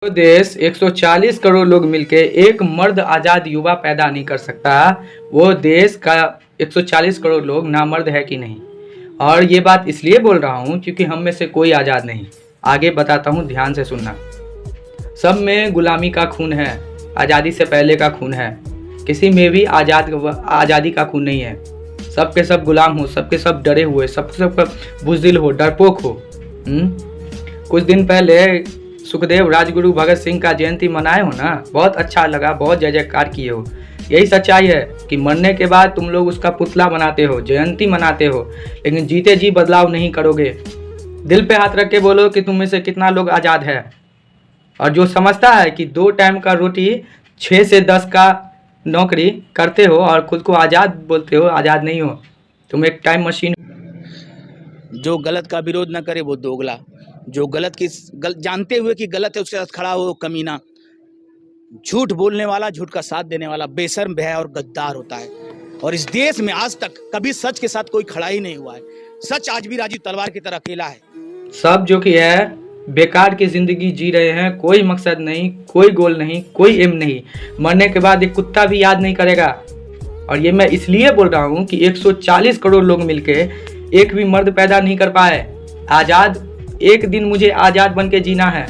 जो देश 140 करोड़ लोग मिलके एक मर्द आज़ाद युवा पैदा नहीं कर सकता, वो देश का 140 करोड़ लोग नामर्द है कि नहीं। और ये बात इसलिए बोल रहा हूँ क्योंकि हम में से कोई आज़ाद नहीं। आगे बताता हूँ, ध्यान से सुनना। सब में गुलामी का खून है, आज़ादी से पहले का खून है। किसी में भी आज़ादी का खून नहीं है। सब के सब गुलाम हो, सबके सब डरे हुए, सब बुज़दिल हो, डरपोक हो। कुछ दिन पहले सुखदेव राजगुरु भगत सिंह का जयंती मनाए हो ना, बहुत अच्छा लगा, बहुत जय जयकार किए हो। यही सच्चाई है कि मरने के बाद तुम लोग उसका पुतला बनाते हो, जयंती मनाते हो, लेकिन जीते जी बदलाव नहीं करोगे। दिल पे हाथ रख के बोलो कि तुम में से कितना लोग आज़ाद है। और जो समझता है कि 2 टाइम का रोटी 6 से 10 का नौकरी करते हो और खुद को आज़ाद बोलते हो, आज़ाद नहीं हो। तुम एक टाइम मशीन। जो गलत का विरोध न करे वो दोगला, जो जानते हुए कि गलत है उसके साथ खड़ा हो कमीना। झूठ बोलने वाला, झूठ का साथ देने वाला बेशर्म है और गद्दार होता है। और इस देश में आज तक कभी सच के साथ कोई खड़ा ही नहीं हुआ है। सच आज भी राजीव तलवार की तरह अकेला है। सब जो कि है बेकार की जिंदगी जी रहे हैं, कोई मकसद नहीं, कोई गोल नहीं, कोई एम नहीं। मरने के बाद एक कुत्ता भी याद नहीं करेगा। और ये मैं इसलिए बोल रहा हूँ कि 140 करोड़ लोग मिलके एक भी मर्द पैदा नहीं कर पाए आज़ाद। एक दिन मुझे आज़ाद बन के जीना है।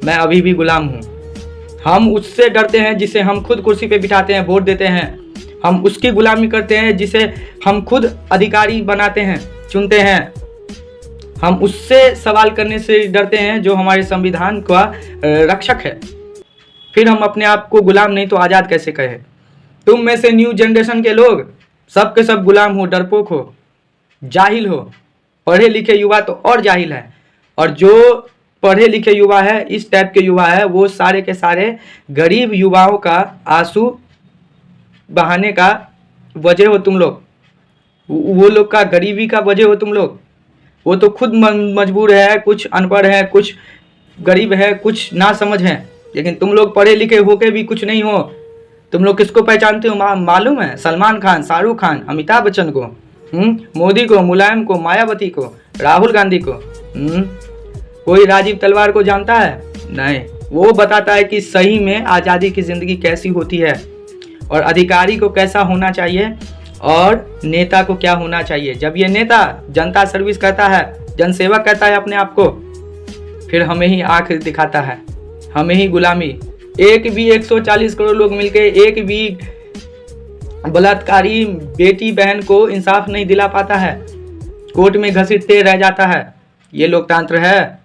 मैं अभी भी गुलाम हूँ। हम उससे डरते हैं जिसे हम खुद कुर्सी पे बिठाते हैं, वोट देते हैं। हम उसकी गुलामी करते हैं जिसे हम खुद अधिकारी बनाते हैं, चुनते हैं। हम उससे सवाल करने से डरते हैं जो हमारे संविधान का रक्षक है। फिर हम अपने आप को गुलाम नहीं तो आज़ाद कैसे कहें। तुम में से न्यू जनरेशन के लोग सब के सब गुलाम हो, डरपोक हो, जाहिल हो। पढ़े लिखे युवा तो और जाहिल है। और जो पढ़े लिखे युवा है, इस टाइप के युवा है, वो सारे के सारे गरीब युवाओं का आंसू बहाने का वजह हो तुम लोग। वो लोग का गरीबी का वजह हो तुम लोग। वो तो खुद मजबूर है, कुछ अनपढ़ है, कुछ गरीब है, कुछ ना समझ है। लेकिन तुम लोग पढ़े लिखे होके भी कुछ नहीं हो। तुम लोग किसको पहचानते हो मालूम है? सलमान खान, शाहरुख खान, अमिताभ बच्चन को, मोदी को, मुलायम को, मायावती को, राहुल गांधी को। कोई राजीव तलवार को जानता है? नहीं। वो बताता है कि सही में आज़ादी की ज़िंदगी कैसी होती है और अधिकारी को कैसा होना चाहिए और नेता को क्या होना चाहिए। जब ये नेता जनता सर्विस कहता है, जनसेवक कहता है अपने आप को, फिर हमें ही आंख दिखाता है, हमें ही गुलामी। एक भी 140 करोड़ लोग मिलके एक भी बलात्कारी बेटी बहन को इंसाफ नहीं दिला पाता है, कोर्ट में घसीटते रह जाता है। ये लोकतंत्र है?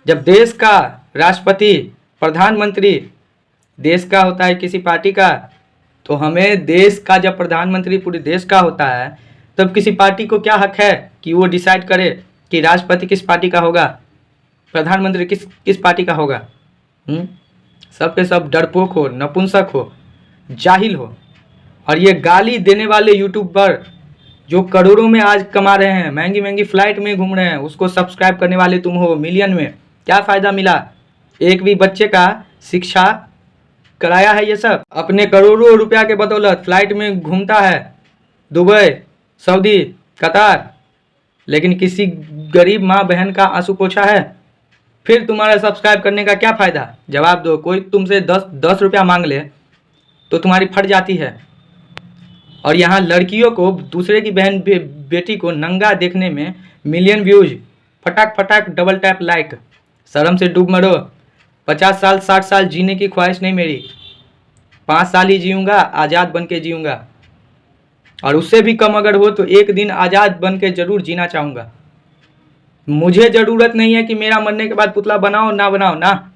जब देश का राष्ट्रपति, प्रधानमंत्री देश का होता है किसी पार्टी का, तो हमें देश का जब प्रधानमंत्री पूरे देश का होता है, तब किसी पार्टी को क्या हक है कि वो डिसाइड करे कि राष्ट्रपति किस पार्टी का होगा, प्रधानमंत्री किस पार्टी का होगा। सब के सब डरपोक हो, नपुंसक हो, जाहिल हो। और ये गाली देने वाले यूट्यूबर जो करोड़ों में आज कमा रहे हैं, महंगी महंगी फ्लाइट में घूम रहे हैं, उसको सब्सक्राइब करने वाले तुम हो मिलियन में। क्या फ़ायदा मिला? एक भी बच्चे का शिक्षा कराया है ये सब? अपने करोड़ों रुपया के बदौलत फ्लाइट में घूमता है, दुबई, सऊदी, कतार, लेकिन किसी गरीब माँ बहन का आंसू पोछा है? फिर तुम्हारा सब्सक्राइब करने का क्या फ़ायदा? जवाब दो। कोई तुमसे 10 रुपया मांग ले तो तुम्हारी फट जाती है। और यहाँ लड़कियों को, दूसरे की बहन बेटी को नंगा देखने में मिलियन व्यूज, फटाक फटाक डबल टैप लाइक। शर्म से डूब मरो। 50 साल 60 साल जीने की ख्वाहिश नहीं मेरी। 5 साल ही जीऊँगा, आज़ाद बन के जीऊँगा। और उससे भी कम अगर हो तो एक दिन आज़ाद बन के ज़रूर जीना चाहूँगा। मुझे ज़रूरत नहीं है कि मेरा मरने के बाद पुतला बनाओ ना बनाओ ना,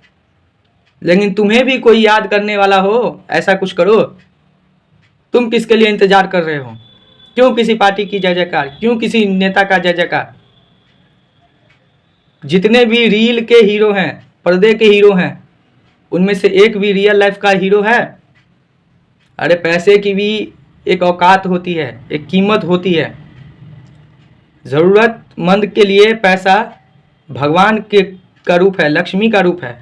लेकिन तुम्हें भी कोई याद करने वाला हो, ऐसा कुछ करो। तुम किसके लिए इंतज़ार कर रहे हो? क्यों किसी पार्टी की जय जयकार? क्यों किसी नेता का जय जयकार? जितने भी रील के हीरो हैं, पर्दे के हीरो हैं, उनमें से एक भी रियल लाइफ का हीरो है? अरे पैसे की भी एक औकात होती है, एक कीमत होती है। ज़रूरतमंद के लिए पैसा भगवान का रूप है, लक्ष्मी का रूप है।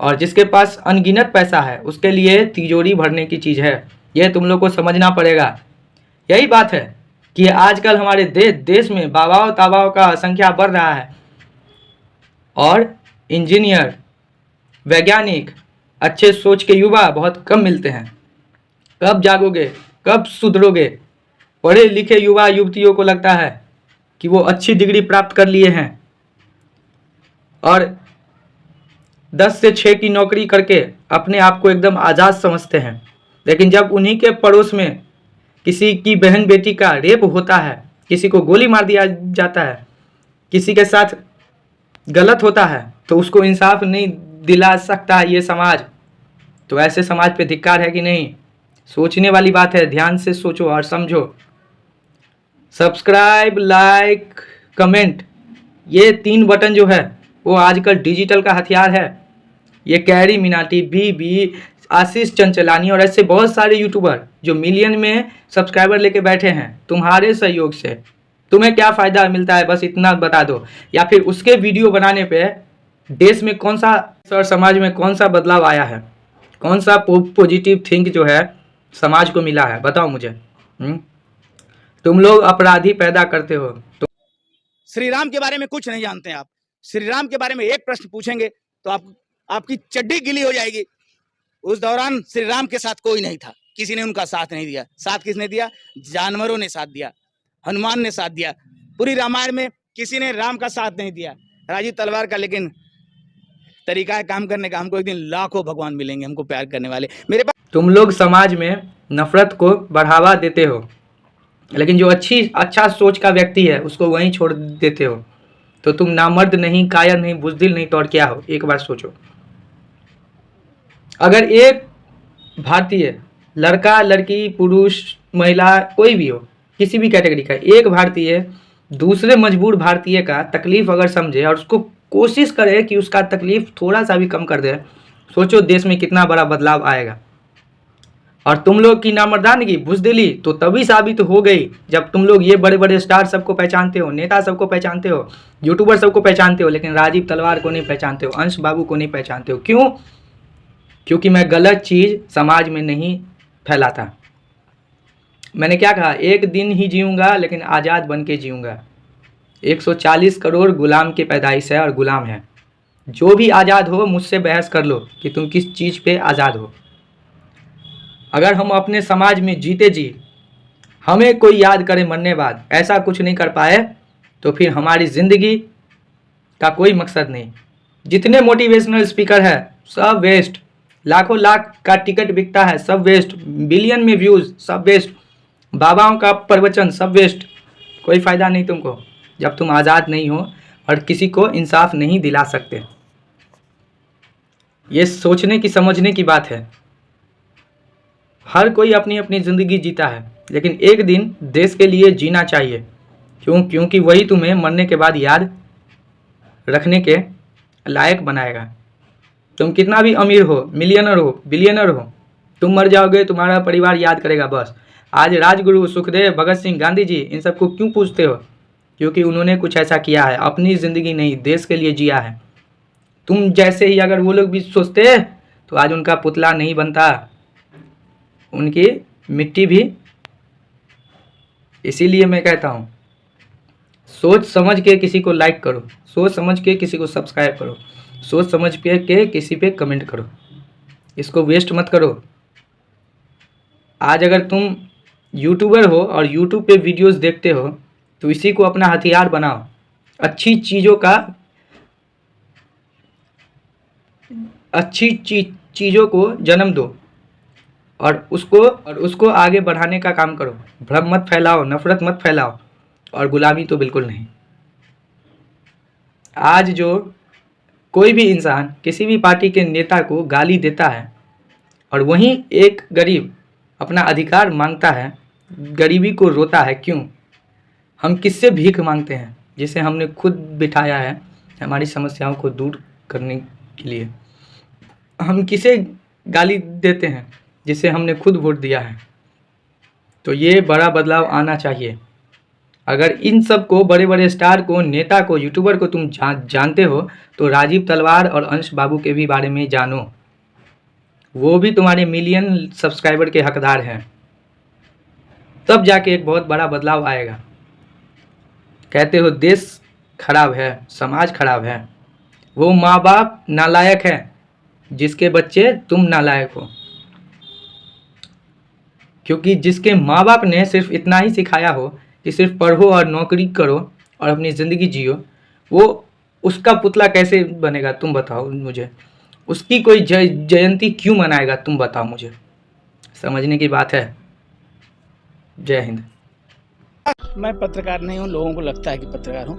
और जिसके पास अनगिनत पैसा है उसके लिए तिजोरी भरने की चीज़ है। यह तुम लोग को समझना पड़ेगा। यही बात है कि आजकल हमारे देश में बाबाओं ताबाओं का संख्या बढ़ रहा है और इंजीनियर, वैज्ञानिक, अच्छे सोच के युवा बहुत कम मिलते हैं। कब जागोगे, कब सुधरोगे? पढ़े लिखे युवा युवतियों को लगता है कि वो अच्छी डिग्री प्राप्त कर लिए हैं और 10 से 6 की नौकरी करके अपने आप को एकदम आज़ाद समझते हैं। लेकिन जब उन्हीं के पड़ोस में किसी की बहन बेटी का रेप होता है, किसी को गोली मार दिया जाता है, किसी के साथ गलत होता है, तो उसको इंसाफ नहीं दिला सकता ये समाज। तो ऐसे समाज पे धिक्कार है कि नहीं? सोचने वाली बात है, ध्यान से सोचो और समझो। सब्सक्राइब, लाइक, कमेंट, ये 3 बटन जो है वो आजकल डिजिटल का हथियार है। ये कैरी मिनाटी, बीबी, आशीष चंचलानी और ऐसे बहुत सारे यूट्यूबर जो मिलियन में सब्सक्राइबर लेके बैठे हैं, तुम्हारे सहयोग से तुम्हें क्या फ़ायदा मिलता है, बस इतना बता दो। या फिर उसके वीडियो बनाने पे देश में कौन सा और समाज में कौन सा बदलाव आया है, कौन सा पॉजिटिव थिंक जो है समाज को मिला है, बताओ मुझे। तुम लोग अपराधी पैदा करते हो। तो श्री राम के बारे में कुछ नहीं जानते हैं आप। श्री राम के बारे में एक प्रश्न पूछेंगे तो आपकी चड्डी गीली हो जाएगी। उस दौरान श्री राम के साथ कोई नहीं था, किसी ने उनका साथ नहीं दिया। साथ किसने दिया? जानवरों ने साथ दिया, हनुमान ने साथ दिया। पूरी रामायण में किसी ने राम का साथ नहीं दिया, राजीव तलवार का। लेकिन तरीका है काम करने का। हमको एक दिन लाखों भगवान मिलेंगे हमको प्यार करने वाले। मेरे पास तुम लोग समाज में नफरत को बढ़ावा देते हो, लेकिन जो अच्छा सोच का व्यक्ति है उसको वहीं छोड़ देते हो। तो तुम नामर्द नहीं, कायर नहीं, बुज़दिल नहीं, तो और क्या हो? एक बार सोचो। अगर एक भारतीय, लड़का लड़की, पुरुष महिला, कोई भी हो, किसी भी कैटेगरी का, एक भारतीय दूसरे मजबूर भारतीय का तकलीफ अगर समझे और उसको कोशिश करे कि उसका तकलीफ थोड़ा सा भी कम कर दे, सोचो देश में कितना बड़ा बदलाव आएगा। और तुम लोग की नामर्दानगी, बुज़दिली तो तभी साबित हो गई जब तुम लोग ये बड़े बड़े स्टार सबको पहचानते हो, नेता सबको पहचानते हो, यूट्यूबर सबको पहचानते हो, लेकिन राजीव तलवार को नहीं पहचानते हो, अंश बाबू को नहीं पहचानते हो। क्यों? क्योंकि मैं गलत चीज़ समाज में नहीं फैलाता। मैंने क्या कहा? एक दिन ही जीऊँगा लेकिन आज़ाद बन के जीऊँगा। 140 करोड़ गुलाम की पैदाइश है और गुलाम है। जो भी आज़ाद हो मुझसे बहस कर लो कि तुम किस चीज़ पे आज़ाद हो। अगर हम अपने समाज में जीते जी हमें कोई याद करे मरने बाद, ऐसा कुछ नहीं कर पाए, तो फिर हमारी ज़िंदगी का कोई मकसद नहीं। जितने मोटिवेशनल स्पीकर है सब वेस्ट, लाखों लाख का टिकट बिकता है सब वेस्ट, बिलियन में व्यूज़ सब वेस्ट, बाबाओं का प्रवचन सब वेस्ट, कोई फ़ायदा नहीं तुमको जब तुम आज़ाद नहीं हो और किसी को इंसाफ नहीं दिला सकते। ये सोचने की समझने की बात है। हर कोई अपनी अपनी ज़िंदगी जीता है, लेकिन एक दिन देश के लिए जीना चाहिए। क्योंकि वही तुम्हें मरने के बाद याद रखने के लायक बनाएगा। तुम कितना भी अमीर हो, मिलियनर हो, बिलियनर हो, तुम मर जाओगे तुम्हारा परिवार याद करेगा बस। आज राजगुरु, सुखदेव, भगत सिंह, गांधी जी, इन सबको क्यों पूछते हो? क्योंकि उन्होंने कुछ ऐसा किया है, अपनी ज़िंदगी नहीं देश के लिए जिया है। तुम जैसे ही अगर वो लोग भी सोचते तो आज उनका पुतला नहीं बनता, उनकी मिट्टी भी। इसीलिए मैं कहता हूँ, सोच समझ के किसी को लाइक करो, सोच समझ के किसी को सब्सक्राइब करो, सोच समझ के किसी पे कमेंट करो, इसको वेस्ट मत करो। आज अगर तुम यूट्यूबर हो और यूट्यूब पे वीडियोस देखते हो तो इसी को अपना हथियार बनाओ। अच्छी चीज़ों को जन्म दो और उसको आगे बढ़ाने का काम करो। भ्रम मत फैलाओ, नफरत मत फैलाओ और गुलामी तो बिल्कुल नहीं। आज जो कोई भी इंसान किसी भी पार्टी के नेता को गाली देता है और वहीं एक गरीब अपना अधिकार मांगता है, गरीबी को रोता है, क्यों? हम किससे भीख मांगते हैं जिसे हमने खुद बिठाया है हमारी समस्याओं को दूर करने के लिए? हम किसे गाली देते हैं जिसे हमने खुद वोट दिया है? तो ये बड़ा बदलाव आना चाहिए। अगर इन सब को, बड़े बड़े स्टार को, नेता को, यूट्यूबर को तुम जानते हो तो राजीव तलवार और अंश बाबू के भी बारे में जानो। वो भी तुम्हारे मिलियन सब्सक्राइबर के हकदार हैं। तब जाके एक बहुत बड़ा बदलाव आएगा। कहते हो देश खराब है, समाज खराब है, वो माँ बाप नालायक हैं जिसके बच्चे तुम नालायक हो। क्योंकि जिसके माँ बाप ने सिर्फ इतना ही सिखाया हो कि सिर्फ पढ़ो और नौकरी करो और अपनी ज़िंदगी जियो, वो उसका पुतला कैसे बनेगा तुम बताओ मुझे। उसकी कोई जयंती क्यों मनाएगा तुम बताओ मुझे। समझने की बात है। जय हिंद। मैं पत्रकार नहीं हूँ, लोगों को लगता है कि पत्रकार हूँ,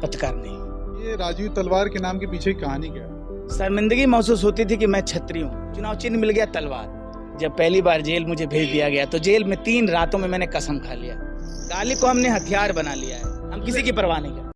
पत्रकार नहीं हूँ। ये राजीव तलवार के नाम के पीछे की कहानी क्या है? शर्मिंदगी महसूस होती थी कि मैं क्षत्रिय हूँ। चुनाव चिन्ह मिल गया तलवार। जब पहली बार जेल मुझे भेज दिया गया तो जेल में 3 रातों में मैंने कसम खा लिया, गाली को हमने हथियार बना लिया है, हम किसी की परवाह नहीं करते।